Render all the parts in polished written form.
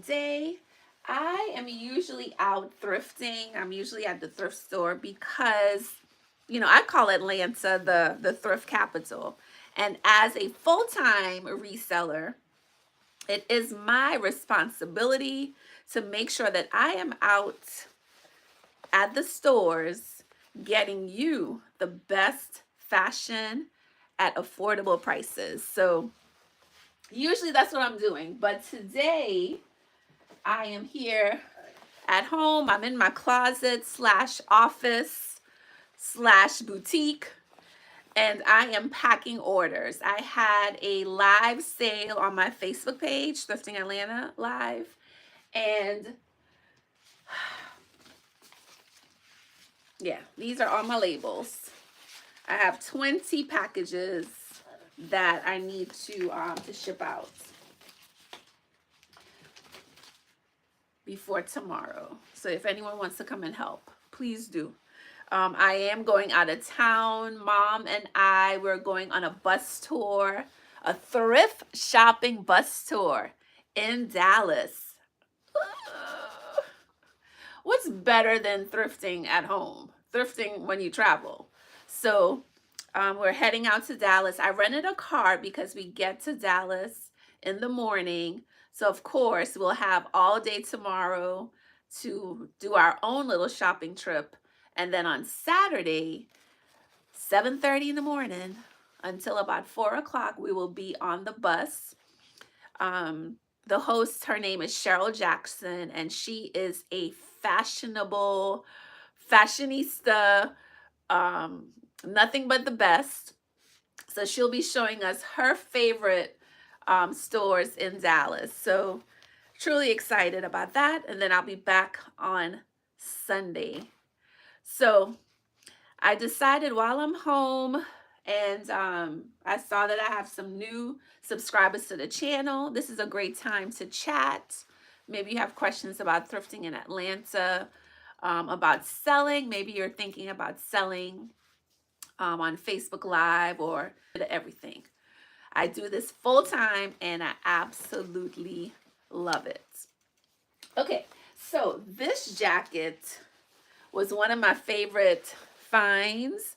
today I am usually out thrifting. I'm usually at the thrift store because, I call Atlanta the thrift capital. And as a full-time reseller, it is my responsibility to make sure that I am out at the stores getting you the best fashion at affordable prices. So usually that's what I'm doing. But today I am here at home. I'm in my closet slash office slash boutique, and I am packing orders. I had a live sale on my Facebook page, Thrifting Atlanta Live, and yeah, these are all my labels. I have 20 packages that I need to ship out before tomorrow. So if anyone wants to come and help, please do. I am going out of town. Mom and we're going on a bus tour, a thrift shopping bus tour in Dallas. What's better than thrifting at home? Thrifting when you travel. So we're heading out to Dallas. I rented a car because we get to Dallas in the morning. So of course we'll have all day tomorrow to do our own little shopping trip. And then on Saturday, 7:30 in the morning until about 4 o'clock, we will be on the bus. The host, her name is Cheryl Jackson, and she is a fashionable fashionista, nothing but the best. So she'll be showing us her favorite stores in Dallas. So truly excited about that. And then I'll be back on Sunday. So I decided while I'm home, and I saw that I have some new subscribers to the channel. This is a great time to chat. Maybe you have questions about thrifting in Atlanta, about selling. Maybe you're thinking about selling on Facebook Live or everything. I do this full time and I absolutely love it. Okay, so this jacket was one of my favorite finds.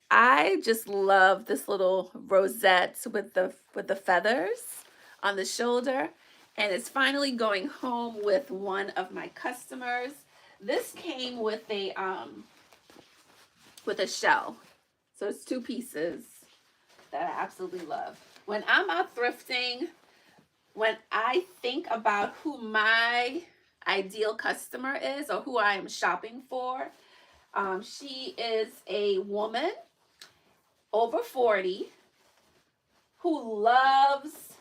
I just love this little rosette with the feathers on the shoulder, and it's finally going home with one of my customers. This came with a shell. So it's 2 pieces that I absolutely love. When I'm out thrifting, when I think about who my ideal customer is or who I am shopping for, she is a woman over 40 who loves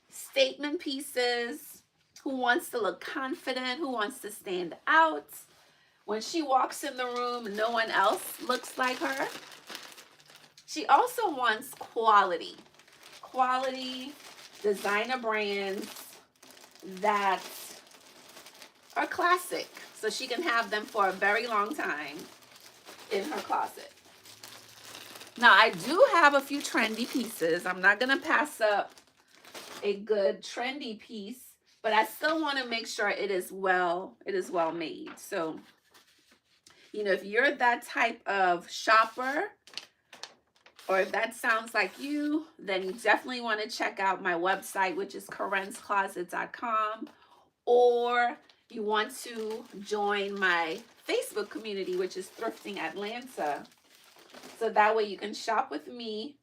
statement pieces, who wants to look confident, who wants to stand out. When she walks in the room, no one else looks like her. She also wants quality designer brands that are classic, so she can have them for a very long time in her closet. Now, I do have a few trendy pieces. I'm not going to pass up a good trendy piece, but I still want to make sure it is well made. So, if you're that type of shopper, or if that sounds like you, then you definitely want to check out my website, which is karenscloset.com, or you want to join my Facebook community, which is Thrifting Atlanta. So that way you can shop with me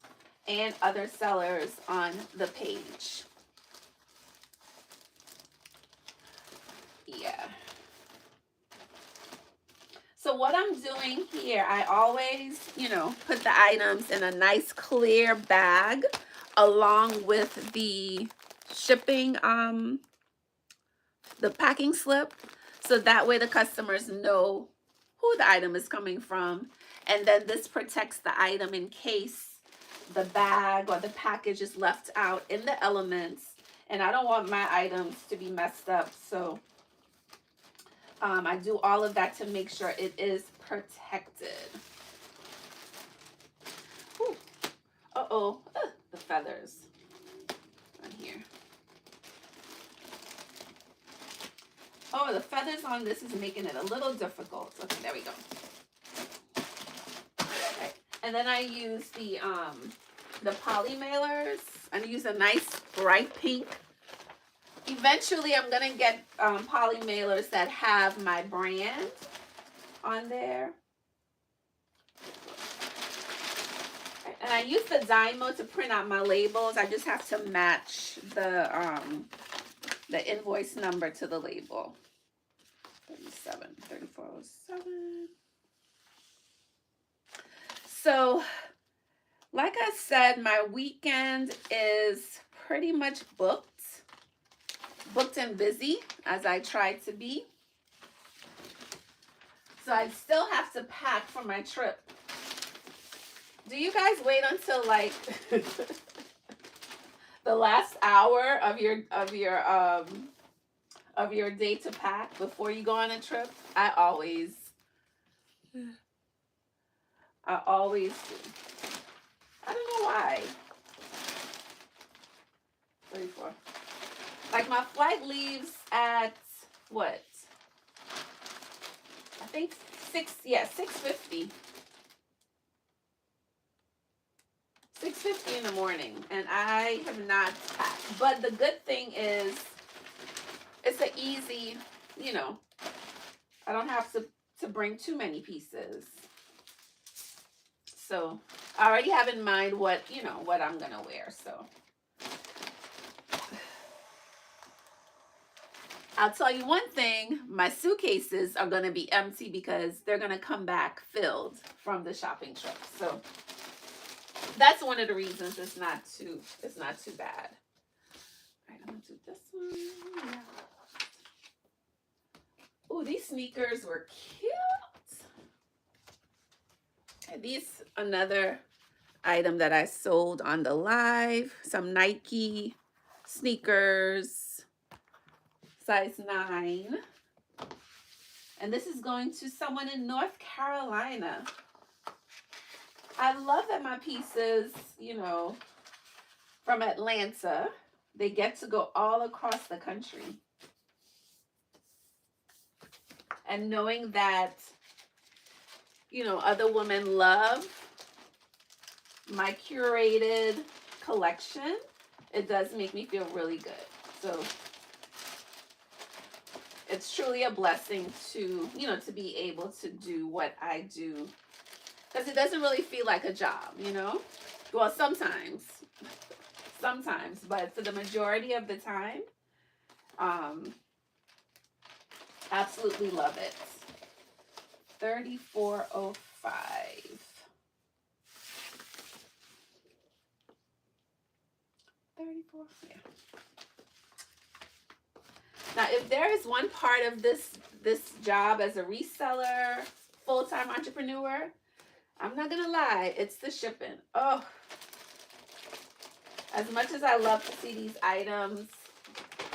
and other sellers on the page. Yeah. So what I'm doing here, I always, put the items in a nice clear bag along with the shipping, the packing slip. So that way the customers know who the item is coming from. And then this protects the item in case the bag or the package is left out in the elements. And I don't want my items to be messed up. So I do all of that to make sure it is protected. Ooh. The feathers on here. Oh, the feathers on this is making it a little difficult. Okay, there we go. Okay. And then I use the poly mailers. I use a nice bright pink. Eventually, I'm gonna get poly mailers that have my brand on there. And I use the Dymo to print out my labels. I just have to match the invoice number to the label. 3407. So, like I said, my weekend is pretty much booked and busy, as I try to be. So I still have to pack for my trip. Do you guys wait until like the last hour of your day to pack before you go on a trip? I always do. I don't know why. 34. Like my flight leaves at what? I think 6:50. 6:50 in the morning, and I have not packed. But the good thing is, it's an easy, I don't have to bring too many pieces. So I already have in mind what I'm gonna wear. So I'll tell you one thing, my suitcases are gonna be empty because they're gonna come back filled from the shopping trip. So that's one of the reasons it's not too bad. All right, I'm gonna do this one. Yeah. Oh, these sneakers were cute. And these, another item that I sold on the live. Some Nike sneakers, size 9. And this is going to someone in North Carolina. I love that my pieces, from Atlanta, they get to go all across the country. And knowing that, other women love my curated collection, it does make me feel really good. So it's truly a blessing to, to be able to do what I do. Because it doesn't really feel like a job, Well, sometimes, but for the majority of the time, absolutely love it. 3405. 34, yeah. Now, if there is one part of this job as a reseller, full-time entrepreneur, I'm not gonna lie, it's the shipping. Oh, as much as I love to see these items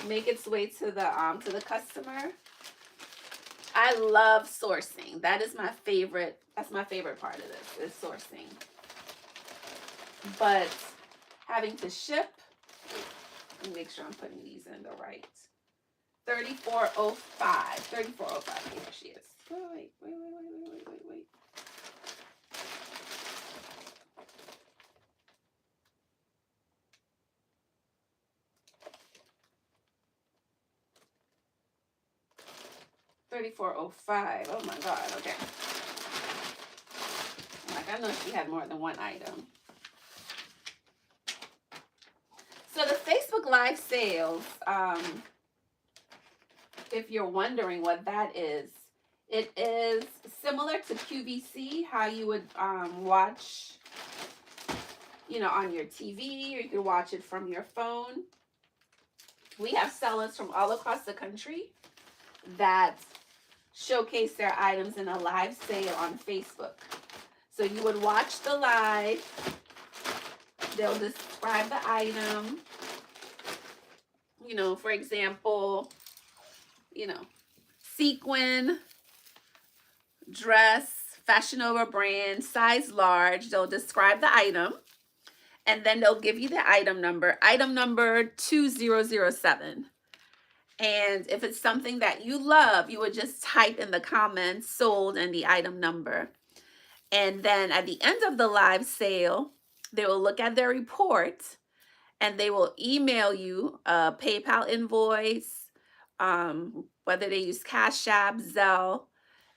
make its way to the customer, I love sourcing. That is my favorite. That's my favorite part of this, is sourcing. But having to ship, let me make sure I'm putting these in the right. 3405. 3405. Here she is. Wait. 3405. Oh my God. Okay. Like, I know she had more than one item. So the Facebook Live sales, if you're wondering what that is, it is similar to QVC, how you would watch, on your TV, or you can watch it from your phone. We have sellers from all across the country that showcase their items in a live sale on Facebook. So you would watch the live, they'll describe the item, for example, sequin dress, Fashion Over brand, size large. They'll describe the item, and then they'll give you the item number 2007. And if it's something that you love, you would just type in the comments sold and the item number. And then at the end of the live sale, they will look at their report and they will email you a PayPal invoice, whether they use Cash App, Zelle,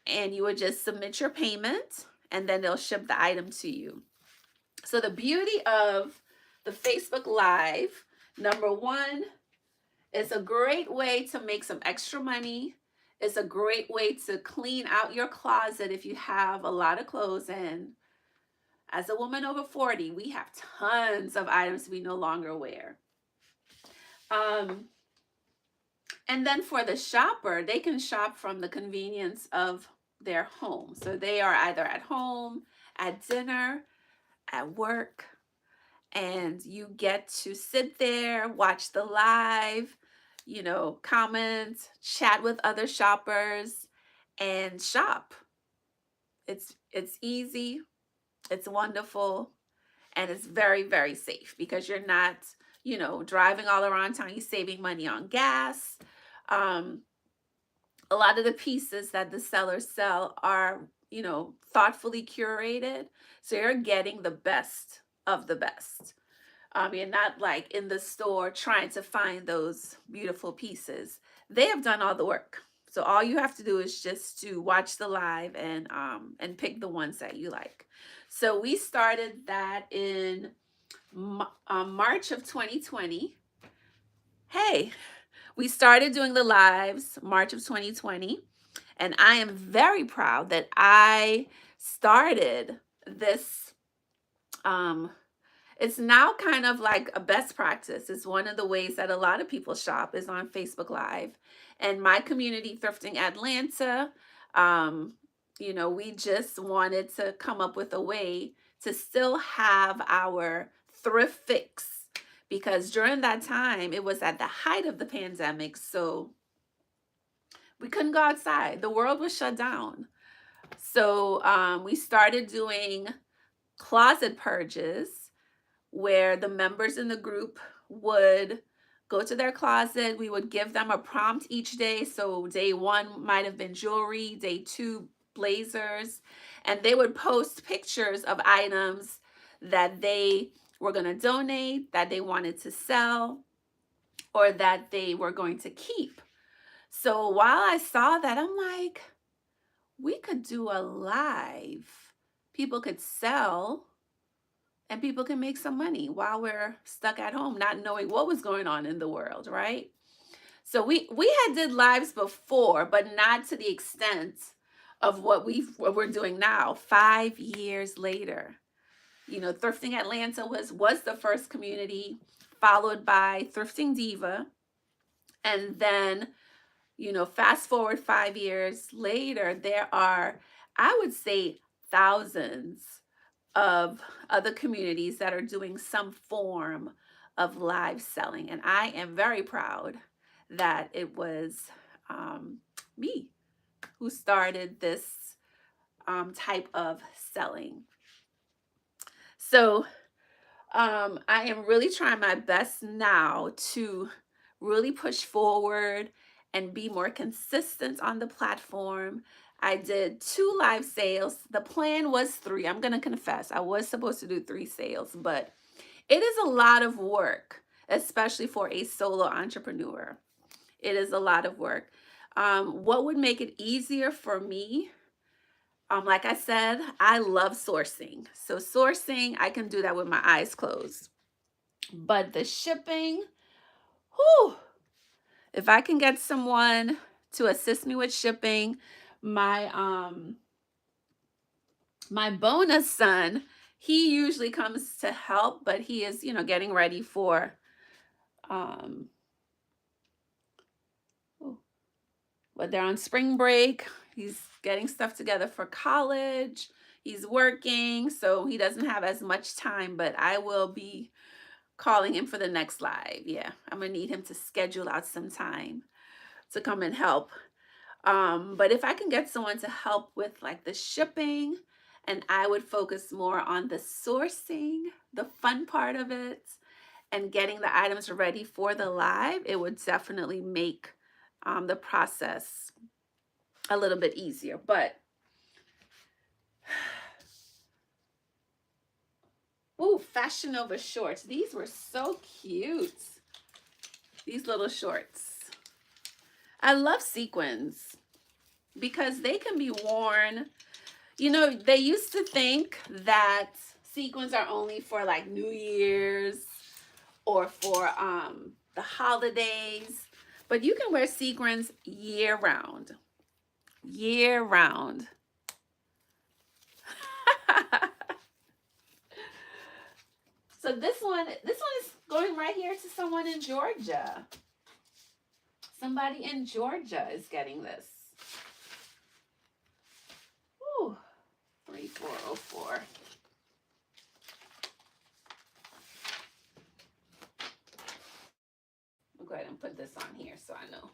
and you would just submit your payment and then they'll ship the item to you. So the beauty of the Facebook Live, number one, it's a great way to make some extra money. It's a great way to clean out your closet if you have a lot of clothes in. As a woman over 40, we have tons of items we no longer wear. Um, and then for the shopper, they can shop from the convenience of their home. So they are either at home, at dinner, at work, and you get to sit there, watch the live, comment, chat with other shoppers, and shop. It's easy, it's wonderful, and it's very, very safe because you're not, driving all around town. You're saving money on gas. Um, a lot of the pieces that the sellers sell are, thoughtfully curated. So you're getting the best of the best. You're not like in the store trying to find those beautiful pieces. They have done all the work. So all you have to do is just to watch the live and pick the ones that you like. So we started that in March of 2020. Hey, we started doing the lives March of 2020, and I am very proud that I started this. It's now kind of like a best practice. It's one of the ways that a lot of people shop is on Facebook Live. And my community, Thrifting Atlanta, we just wanted to come up with a way to still have our thrift fix because during that time, it was at the height of the pandemic. So we couldn't go outside. The world was shut down. So we started doing closet purges where the members in the group would go to their closet. We would give them a prompt each day. So day one might have been jewelry, day two, blazers, and they would post pictures of items that they were going to donate, that they wanted to sell, or that they were going to keep. So while I saw that, I'm like, we could do a live. People could sell and people can make some money while we're stuck at home, not knowing what was going on in the world, right? So we had did lives before, but not to the extent of what we're doing now. 5 years later, Thrifting Atlanta was the first community, followed by Thrifting Diva, and then fast forward 5 years later, there are, I would say, thousands of other communities that are doing some form of live selling. And I am very proud that it was me who started this type of selling. So I am really trying my best now to really push forward and be more consistent on the platform. I did 2 live sales. The plan was 3. I'm going to confess, I was supposed to do 3 sales, but it is a lot of work, especially for a solo entrepreneur. It is a lot of work. What would make it easier for me? Like I said, I love sourcing. So sourcing, I can do that with my eyes closed. But the shipping, whew, if I can get someone to assist me with shipping, my my bonus son, he usually comes to help, but he is, getting ready for um but they're on spring break. He's getting stuff together for college. He's working, so he doesn't have as much time, but I will be calling him for the next live. Yeah, I'm gonna need him to schedule out some time to come and help. But if I can get someone to help with like the shipping, and I would focus more on the sourcing, the fun part of it, and getting the items ready for the live, it would definitely make the process a little bit easier. But ooh, Fashion Nova shorts. These were so cute. These little shorts. I love sequins because they can be worn. You know, they used to think that sequins are only for like New Year's or for the holidays, but you can wear sequins year round. Year round. So this one is going right here to someone in Georgia. Somebody in Georgia is getting this. Ooh, 3404. I'll go ahead and put this on here so I know.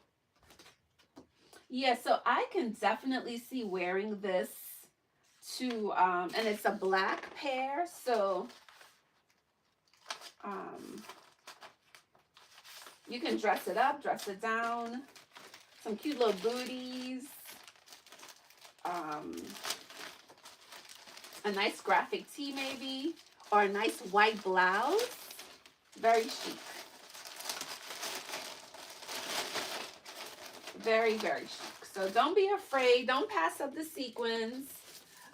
Yeah, so I can definitely see wearing this to, and it's a black pair, so you can dress it up, dress it down, some cute little booties, a nice graphic tee maybe, or a nice white blouse. Very chic. Very, very chic. So don't be afraid. Don't pass up the sequins.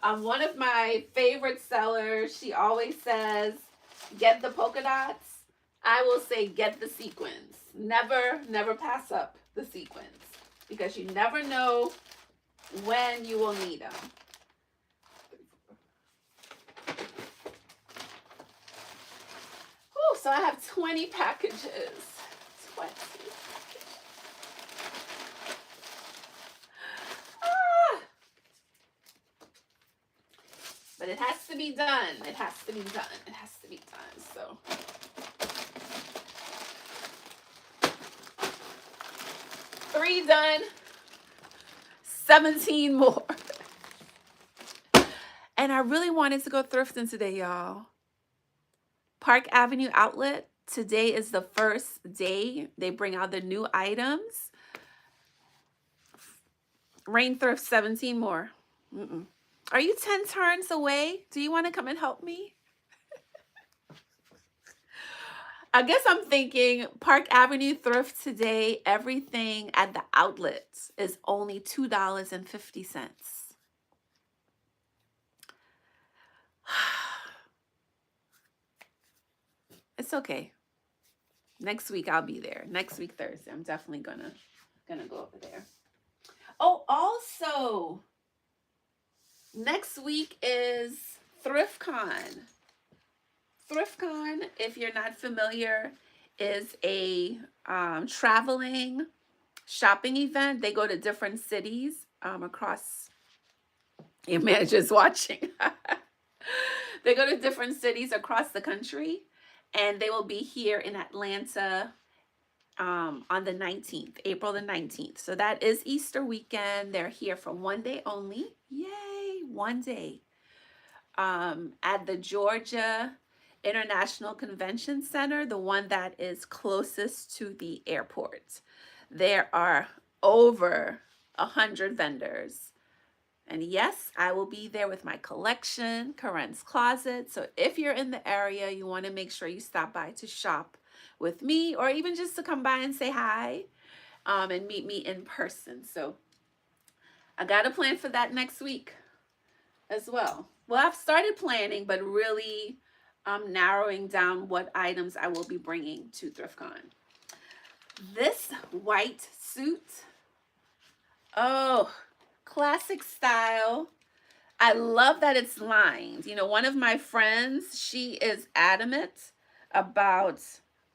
One of my favorite sellers, she always says, get the polka dots. I will say get the sequins. Never, never pass up the sequins because you never know when you will need them. Oh, so I have 20 packages. 20. But it has to be done. It has to be done. It has to be done. So. Three done. 17 more. And I really wanted to go thrifting today, y'all. Park Avenue Outlet. Today is the first day they bring out the new items. Rain Thrift, 17 more. Are you 10 turns away? Do you want to come and help me? I guess I'm thinking Park Avenue Thrift today, everything at the outlets is only $2.50. It's okay. Next week I'll be there. Next week Thursday. I'm definitely gonna go over there. Oh, also next week is ThriftCon. ThriftCon, if you're not familiar, is a traveling shopping event. They go to different cities across. Your manager's watching. They go to different cities across the country, and they will be here in Atlanta on the 19th, April the 19th. So that is Easter weekend. They're here for one day only. Yay, one day. At the Georgia International Convention Center, the one that is closest to the airport. There are over 100 vendors. And yes, I will be there with my collection, Karen's Closet. So if you're in the area, you want to make sure you stop by to shop with me, or even just to come by and say hi and meet me in person. So I got a plan for that next week as well. Well, I've started planning, but really narrowing down what items I will be bringing to ThriftCon. This white suit, oh, classic style. I love that it's lined. You know, one of my friends, she is adamant about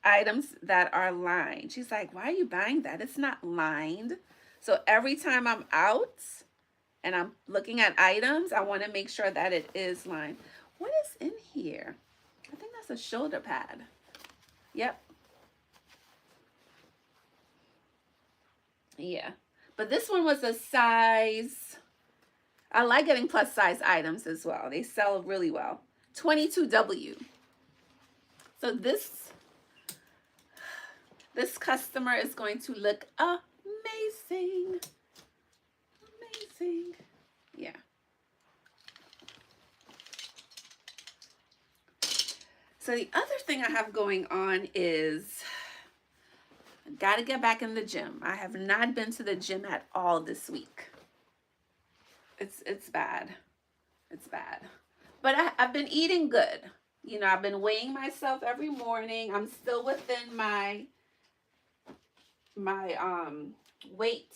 items that are lined. She's like, why are you buying that? It's not lined. So every time I'm out and I'm looking at items, I want to make sure that it is lined. What is in here? I think that's a shoulder pad. Yep. Yeah. But this one was a size. I like getting plus size items as well. They sell really well. 22W. So this customer is going to look amazing. So the other thing I have going on is I gotta get back in the gym. I have not been to the gym at all this week. It's bad. It's bad. But I've been eating good. You know, I've been weighing myself every morning. I'm still within my weight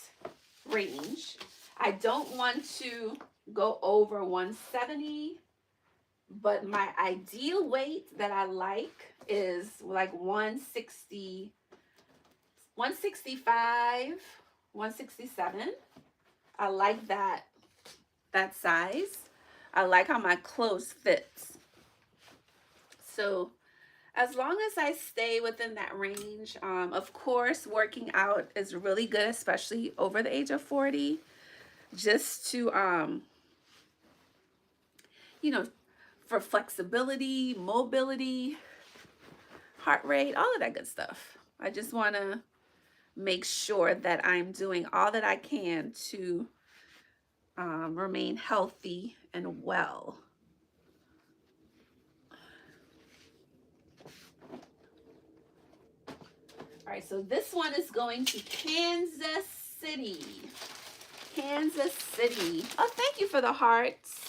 range. I don't want to go over 170, but my ideal weight that I like is like 160, 165, 167. I like that size. I like how my clothes fits. So as long as I stay within that range, of course, working out is really good, especially over the age of 40, just to, you know, for flexibility, mobility, heart rate, all of that good stuff. I just want to make sure that I'm doing all that I can to remain healthy and well. All right, so this one is going to Kansas City. Kansas City. Oh, thank you for the hearts.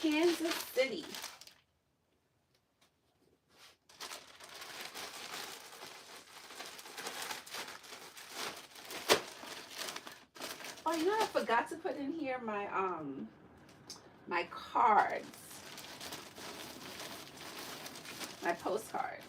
Kansas City. Oh, you know what I forgot to put in here? My cards. My postcards.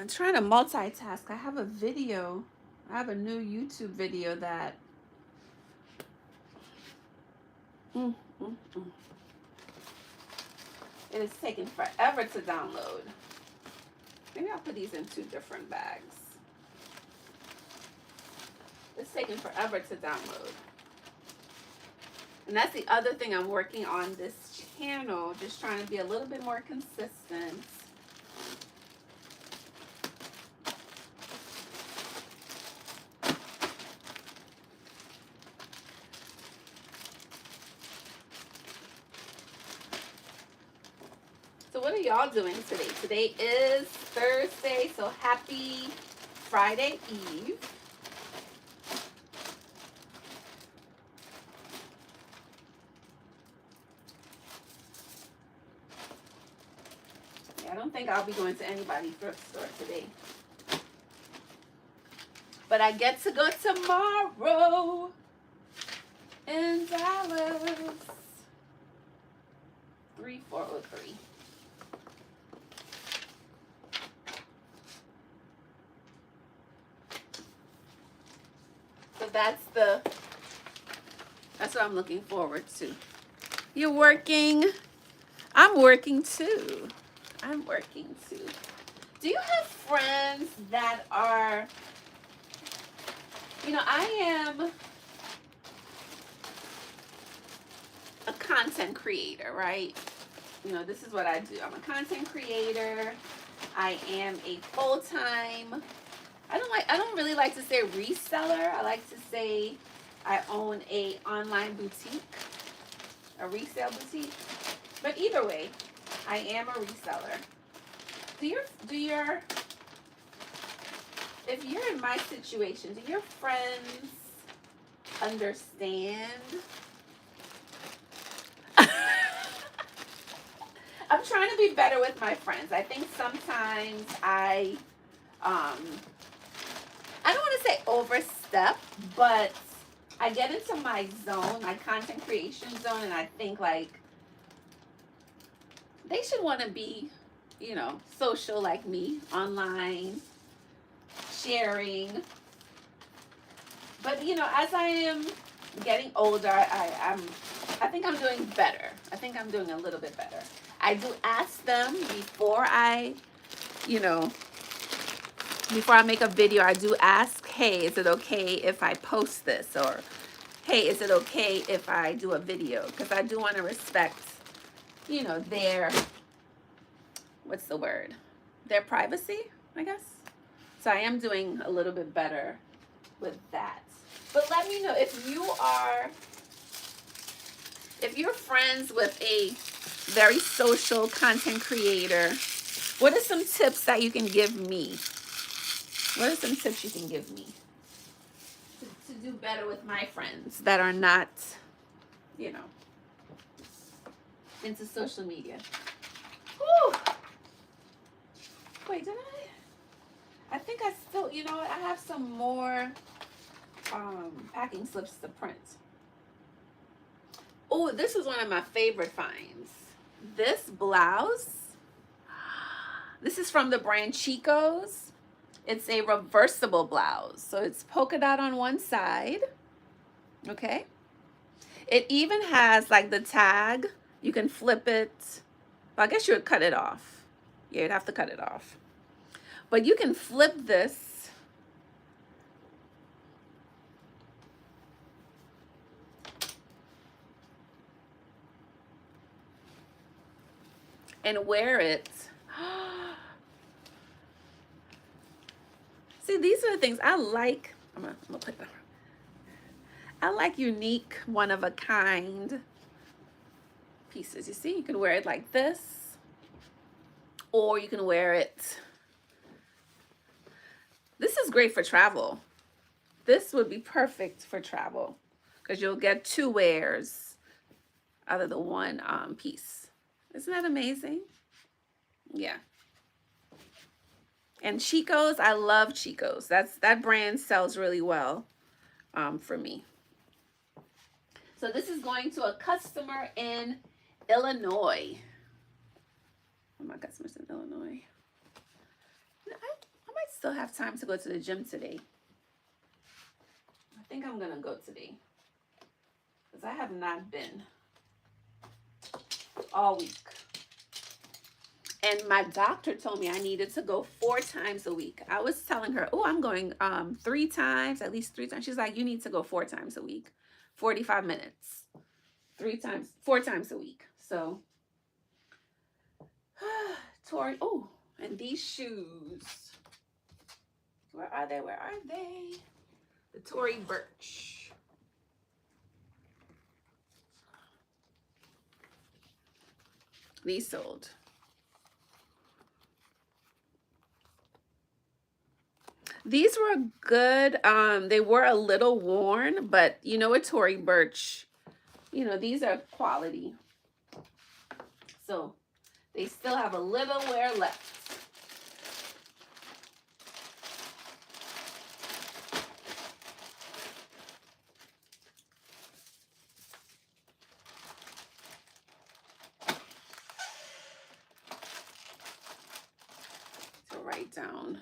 I'm trying to multitask. I have a video. I have a new YouTube video that it is taking forever to download. Maybe I'll put these in 2 different bags. It's taking forever to download. And that's the other thing I'm working on this channel, just trying to be a little bit more consistent. So what are y'all doing today? Today is Thursday, so happy Friday Eve. Yeah, I don't think I'll be going to anybody's thrift store today. But I get to go tomorrow in Dallas. 3403. So that's what I'm looking forward to. You're working. I'm working too. I'm working too. Do you have friends that are, I am a content creator, right? This is what I do. I'm a content creator. I am a full-time, I don't really like to say reseller. I like to say I own a online boutique, a resale boutique. But either way, I am a reseller. If you're in my situation, do your friends understand? I'm trying to be better with my friends. I think sometimes I don't want to say overstep, but I get into my zone, my content creation zone, and I think like they should want to be, social like me, online, sharing. But as I am getting older, I think I'm doing better. I think I'm doing a little bit better. I do ask them before I make a video. I do ask, hey, is it okay if I post this? Or hey, is it okay if I do a video? Because I do want to respect, you know, their, what's the word? Their privacy, I guess. So I am doing a little bit better with that. But let me know if you're friends with a very social content creator, what are some tips that you can give me? What are some tips you can give me to do better with my friends that are not, you know, into social media? Whew. Wait, did I think I still, you know what? I have some more packing slips to print. Oh, this is one of my favorite finds. This blouse, this is from the brand Chico's. It's a reversible blouse. So it's polka dot on one side. Okay. It even has like the tag. You can flip it. Well, I guess you would cut it off. Yeah, you'd have to cut it off. But you can flip this. And wear it. See, these are the things I like. I'm gonna put it on. I like unique, one of a kind pieces. You see, you can wear it like this, or you can wear it. This is great for travel. This would be perfect for travel because you'll get two wears out of the one piece. Isn't that amazing? Yeah. And Chico's, I love Chico's. That brand sells really well for me. So this is going to a customer in Illinois. Oh, my customers in Illinois. I might still have time to go to the gym today. I think I'm gonna go today because I have not been all week. And my doctor told me I needed to go 4 times a week. I was telling her, oh, I'm going 3 times, at least 3 times. She's like, you need to go 4 times a week, 45 minutes, 4 times a week. So, Tori, oh, and these shoes. Where are they? Where are they? The Tory Burch. These sold. These were good. They were a little worn, but you know what, Tory Burch, you know, these are quality. So they still have a little wear left. To write down.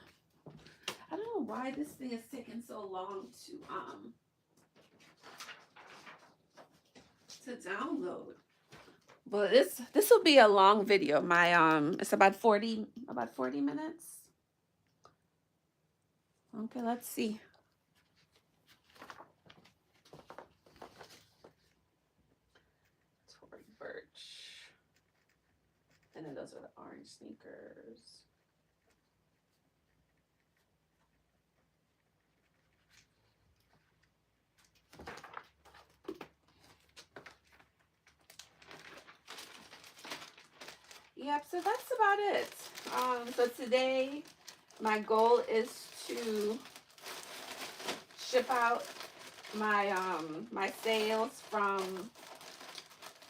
I don't know why this thing is taking so long to download. But this will be a long video. My it's about 40 minutes. Okay, let's see. Tory Burch. And then those are the orange sneakers. Yep, so that's about it. So today my goal is to ship out my my sales from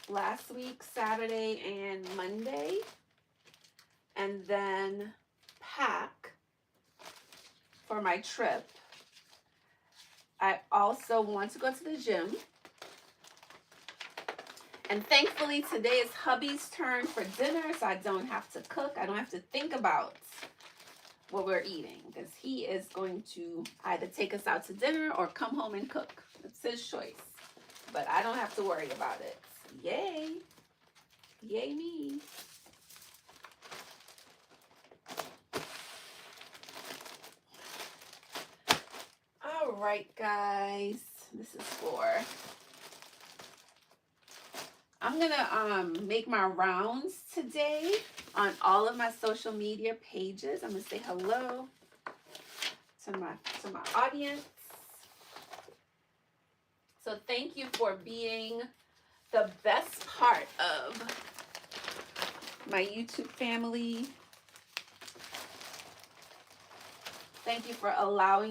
last week, Saturday and Monday, and then pack for my trip. I also want to go to the gym. And thankfully, today is hubby's turn for dinner, so I don't have to cook. I don't have to think about what we're eating because he is going to either take us out to dinner or come home and cook. It's his choice. But I don't have to worry about it. Yay. Yay me. All right, guys. This is for, I'm gonna make my rounds today on all of my social media pages. I'm gonna say hello to my audience. So thank you for being the best part of my YouTube family. Thank you for allowing